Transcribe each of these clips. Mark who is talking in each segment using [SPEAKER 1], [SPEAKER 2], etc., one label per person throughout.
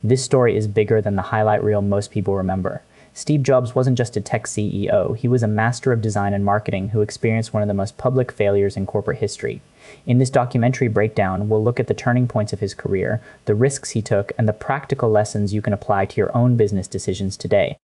[SPEAKER 1] This story is bigger than the highlight reel most people remember. Steve Jobs wasn't just a tech CEO, he was a master of design and marketing who experienced one of the most public failures in corporate history. In this documentary breakdown, we'll look at the turning points of his career, the risks he took, and the practical lessons you can apply to your own business decisions today.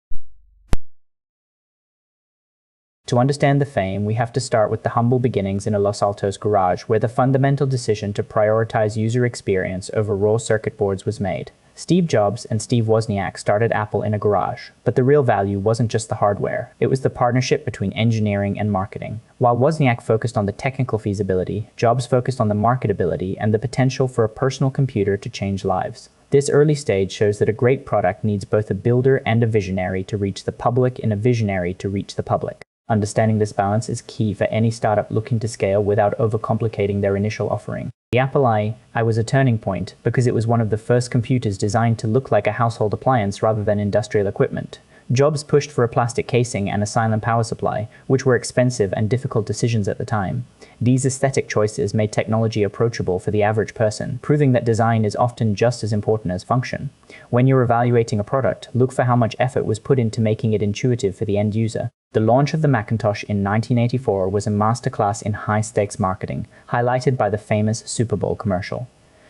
[SPEAKER 1] To understand the fame, we have to start with the humble beginnings in a Los Altos garage, where the fundamental decision to prioritize user experience over raw circuit boards was made. Steve Jobs and Steve Wozniak started Apple in a garage, but the real value wasn't just the hardware, it was the partnership between engineering and marketing. While Wozniak focused on the technical feasibility, Jobs focused on the marketability and the potential for a personal computer to change lives. This early stage shows that a great product needs both a builder and a visionary to reach the public and a visionary to reach the public. Understanding this balance is key for any startup looking to scale without overcomplicating their initial offering. The Apple I was a turning point because it was one of the first computers designed to look like a household appliance rather than industrial equipment. Jobs pushed for a plastic casing and a silent power supply, which were expensive and difficult decisions at the time. These aesthetic choices made technology approachable for the average person, proving that design is often just as important as function. When you're evaluating a product, look for how much effort was put into making it intuitive for the end user. The launch of the Macintosh in 1984 was a masterclass in high-stakes marketing, highlighted by the famous Super Bowl commercial.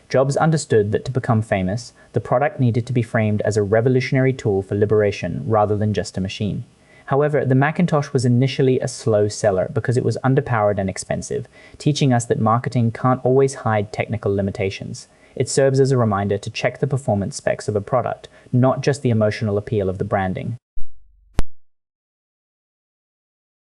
[SPEAKER 1] Jobs understood that to become famous, the product needed to be framed as a revolutionary tool for liberation rather than just a machine. However, the Macintosh was initially a slow seller because it was underpowered and expensive, teaching us that marketing can't always hide technical limitations. It serves as a reminder to check the performance specs of a product, not just the emotional appeal of the branding.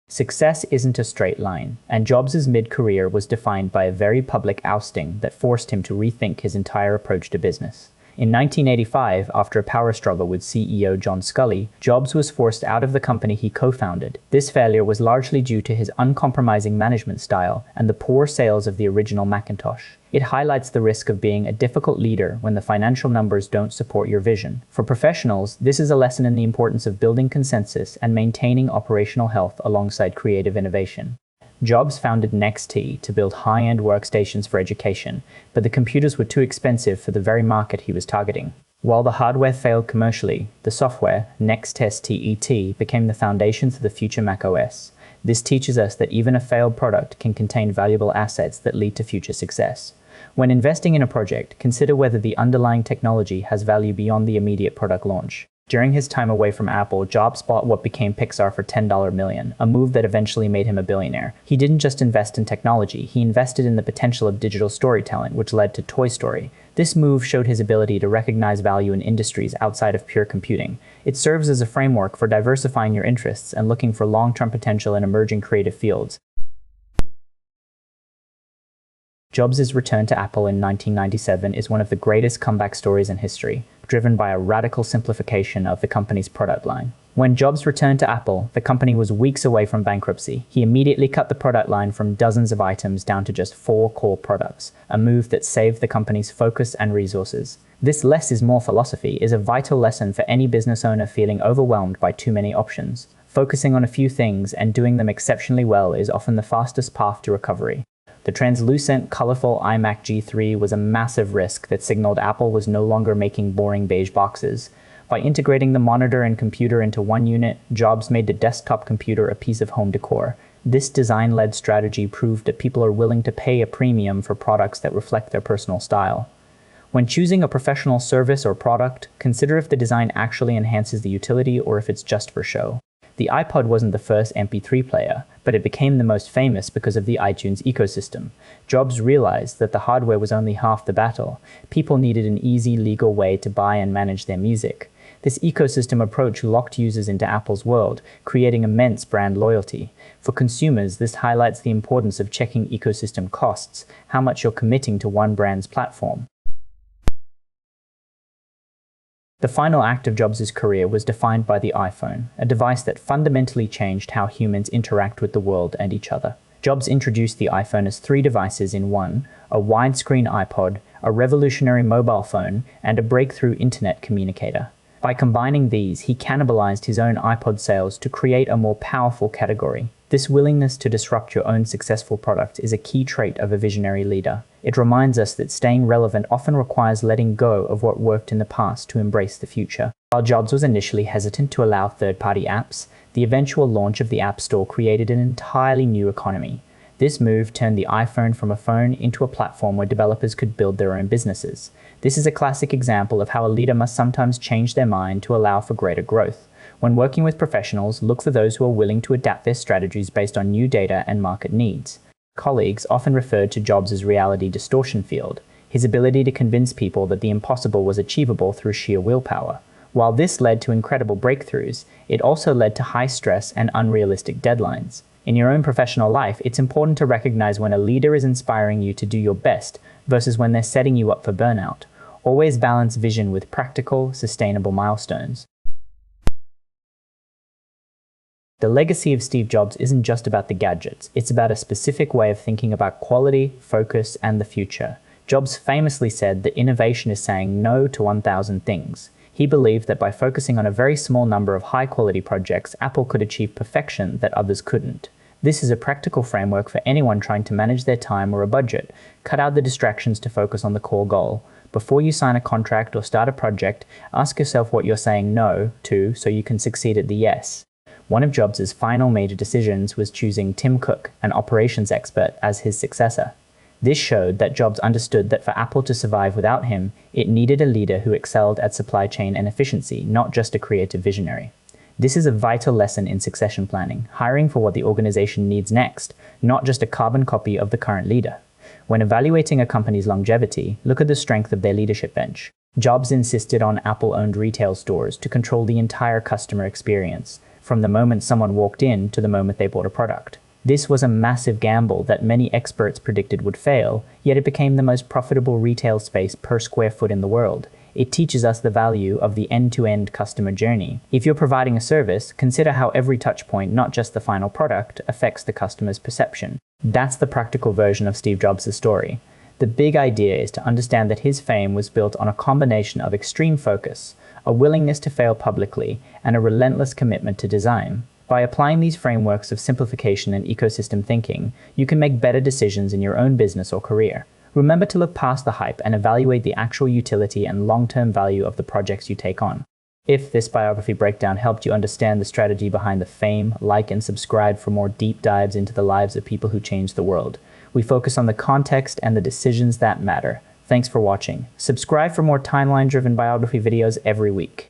[SPEAKER 1] Success isn't a straight line, and Jobs' mid-career was defined by a very public ousting that forced him to rethink his entire approach to business. In 1985, after a power struggle with CEO John Sculley, Jobs was forced out of the company he co-founded. This failure was largely due to his uncompromising management style and the poor sales of the original Macintosh. It highlights the risk of being a difficult leader when the financial numbers don't support your vision. For professionals, this is a lesson in the importance of building consensus and maintaining operational health alongside creative innovation. Jobs founded NXT to build high-end workstations for education, but the computers were too expensive for the very market he was targeting. While the hardware failed commercially, the software, NXT became the foundation for the future macOS. This teaches us that even a failed product can contain valuable assets that lead to future success. When investing in a project, consider whether the underlying technology has value beyond the immediate product launch. During his time away from Apple, Jobs bought what became Pixar for $10 million, a move that eventually made him a billionaire. He didn't just invest in technology, he invested in the potential of digital storytelling, which led to Toy Story. This move showed his ability to recognize value in industries outside of pure computing. It serves as a framework for diversifying your interests and looking for long-term potential in emerging creative fields. Jobs' return to Apple in 1997 is one of the greatest comeback stories in history, driven by a radical simplification of the company's product line. When Jobs returned to Apple, the company was weeks away from bankruptcy. He immediately cut the product line from dozens of items down to just 4 core products, a move that saved the company's focus and resources. This less is more philosophy is a vital lesson for any business owner feeling overwhelmed by too many options. Focusing on a few things and doing them exceptionally well is often the fastest path to recovery. The translucent, colorful iMac G3 was a massive risk that signaled Apple was no longer making boring beige boxes. By integrating the monitor and computer into one unit, Jobs made the desktop computer a piece of home decor. This design-led strategy proved that people are willing to pay a premium for products that reflect their personal style. When choosing a professional service or product, consider if the design actually enhances the utility or if it's just for show. The iPod wasn't the first MP3 player, but it became the most famous because of the iTunes ecosystem. Jobs realized that the hardware was only half the battle. People needed an easy, legal way to buy and manage their music. This ecosystem approach locked users into Apple's world, creating immense brand loyalty. For consumers, this highlights the importance of checking ecosystem costs, how much you're committing to one brand's platform. The final act of Jobs' career was defined by the iPhone, a device that fundamentally changed how humans interact with the world and each other. Jobs introduced the iPhone as 3 devices in one: a widescreen iPod, a revolutionary mobile phone, and a breakthrough internet communicator. By combining these, he cannibalized his own iPod sales to create a more powerful category. This willingness to disrupt your own successful product is a key trait of a visionary leader. It reminds us that staying relevant often requires letting go of what worked in the past to embrace the future. While Jobs was initially hesitant to allow third-party apps, the eventual launch of the App Store created an entirely new economy. This move turned the iPhone from a phone into a platform where developers could build their own businesses. This is a classic example of how a leader must sometimes change their mind to allow for greater growth. When working with professionals, look for those who are willing to adapt their strategies based on new data and market needs. Colleagues often referred to Jobs' reality distortion field, his ability to convince people that the impossible was achievable through sheer willpower. While this led to incredible breakthroughs, it also led to high stress and unrealistic deadlines. In your own professional life, it's important to recognize when a leader is inspiring you to do your best versus when they're setting you up for burnout. Always balance vision with practical, sustainable milestones. The legacy of Steve Jobs isn't just about the gadgets, it's about a specific way of thinking about quality, focus, and the future. Jobs famously said that innovation is saying no to 1,000 things. He believed that by focusing on a very small number of high-quality projects, Apple could achieve perfection that others couldn't. This is a practical framework for anyone trying to manage their time or a budget. Cut out the distractions to focus on the core goal. Before you sign a contract or start a project, ask yourself what you're saying no to so you can succeed at the yes. One of Jobs' final major decisions was choosing Tim Cook, an operations expert, as his successor. This showed that Jobs understood that for Apple to survive without him, it needed a leader who excelled at supply chain and efficiency, not just a creative visionary. This is a vital lesson in succession planning, hiring for what the organization needs next, not just a carbon copy of the current leader. When evaluating a company's longevity, look at the strength of their leadership bench. Jobs insisted on Apple-owned retail stores to control the entire customer experience, from the moment someone walked in to the moment they bought a product. This was a massive gamble that many experts predicted would fail, yet it became the most profitable retail space per square foot in the world. It teaches us the value of the end-to-end customer journey. If you're providing a service, consider how every touchpoint, not just the final product, affects the customer's perception. That's the practical version of Steve Jobs' story. The big idea is to understand that his fame was built on a combination of extreme focus, a willingness to fail publicly, and a relentless commitment to design. By applying these frameworks of simplification and ecosystem thinking, you can make better decisions in your own business or career. Remember to look past the hype and evaluate the actual utility and long-term value of the projects you take on. If this biography breakdown helped you understand the strategy behind the fame, like and subscribe for more deep dives into the lives of people who changed the world. We focus on the context and the decisions that matter. Thanks for watching. Subscribe for more timeline-driven biography videos every week.